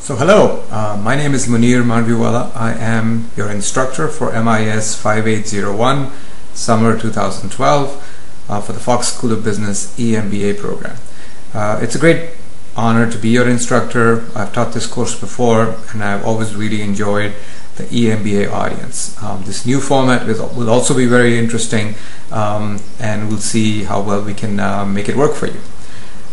So hello, my name is Munir Mandviwalla. I am your instructor for MIS 5801 Summer 2012 for the Fox School of Business EMBA program. It's a great honor to be your instructor. I've taught this course before and I've always really enjoyed the EMBA audience. This new format will also be very interesting and we'll see how well we can make it work for you.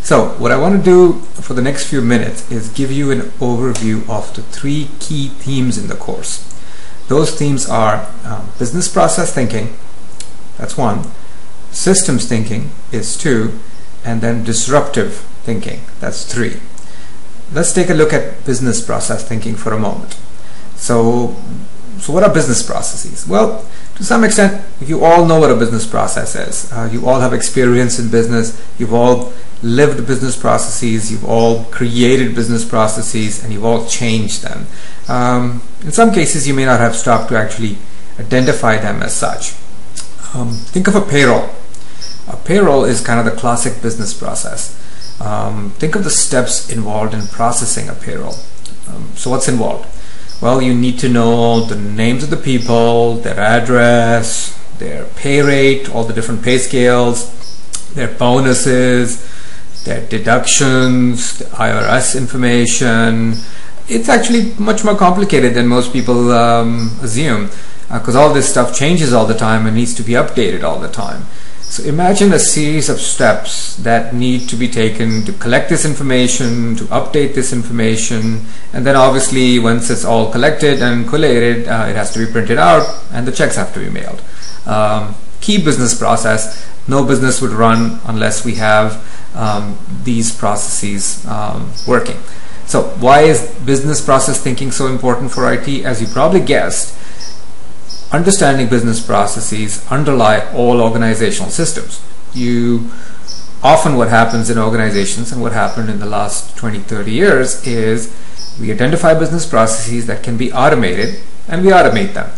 So what I want to do for the next few minutes is give you an overview of the three key themes in the course. Those themes are business process thinking, that's one, systems thinking is two, and then disruptive thinking, that's three. Let's take a look at business process thinking for a moment. So what are business processes? Well, to some extent, you all know what a business process is. You all have experience in business. You've all lived business processes. You've all created business processes, and you've all changed them. In some cases, you may not have stopped to actually identify them as such. Think of a payroll. A payroll is kind of the classic business process. Think of the steps involved in processing a payroll. So what's involved? Well, you need to know the names of the people, their address, their pay rate, all the different pay scales, their bonuses, their deductions, the IRS information. It's actually much more complicated than most people assume, because all this stuff changes all the time and needs to be updated all the time. So imagine a series of steps that need to be taken to collect this information, to update this information, and then obviously once it's all collected and collated, it has to be printed out and the checks have to be mailed. Key business process. No business would run unless we have these processes working. So why is business process thinking so important for IT? As you probably guessed, understanding business processes underlie all organizational systems. Often what happens in organizations, and what happened in the last 20-30 years, is we identify business processes that can be automated and we automate them.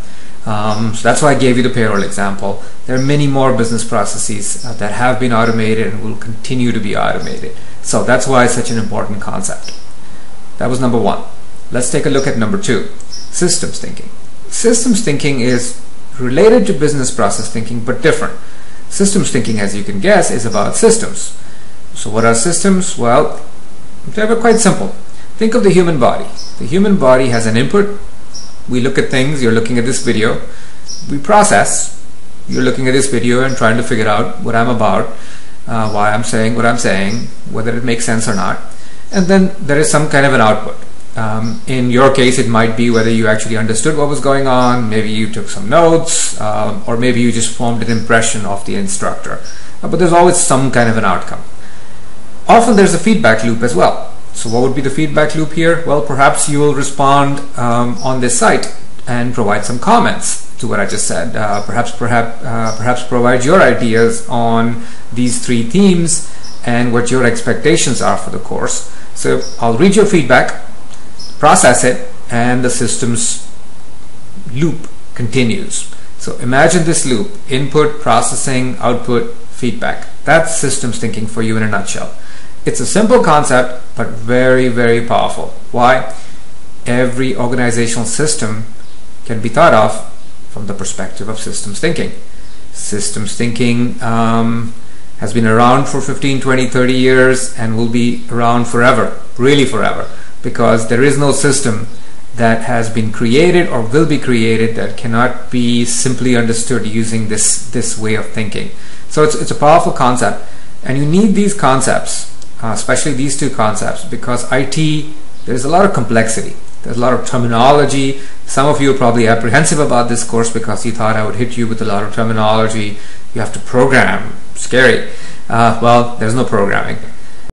So that's why I gave you the payroll example. There are many more business processes that have been automated and will continue to be automated. So that's why it's such an important concept. That was number one. Let's take a look at number two, systems thinking. Systems thinking is related to business process thinking but different. Systems thinking, as you can guess, is about systems. So what are systems? Well, they're quite simple. Think of the human body. The human body has an input. We look at things. You're looking at this video. We process. You're looking at this video and trying to figure out what I'm about, why I'm saying what I'm saying, whether it makes sense or not. And then there is some kind of an output. In your case, it might be whether you actually understood what was going on, maybe you took some notes, or maybe you just formed an impression of the instructor. But there's always some kind of an outcome. Often there's a feedback loop as well. So what would be the feedback loop here? Well, perhaps you will respond on this site and provide some comments to what I just said. Perhaps provide your ideas on these three themes and what your expectations are for the course. So I'll read your feedback, process it, and the systems loop continues. So imagine this loop: input, processing, output, feedback. That's systems thinking for you in a nutshell. It's a simple concept but very, very powerful. Why? Every organizational system can be thought of from the perspective of systems thinking. Systems thinking has been around for 15, 20, 30 years and will be around forever, really forever. Because there is no system that has been created or will be created that cannot be simply understood using this way of thinking. So it's a powerful concept, and you need these concepts, especially these two concepts, because IT, there's a lot of complexity. There's a lot of terminology. Some of you are probably apprehensive about this course because you thought I would hit you with a lot of terminology. You have to program. Scary. Well, there's no programming.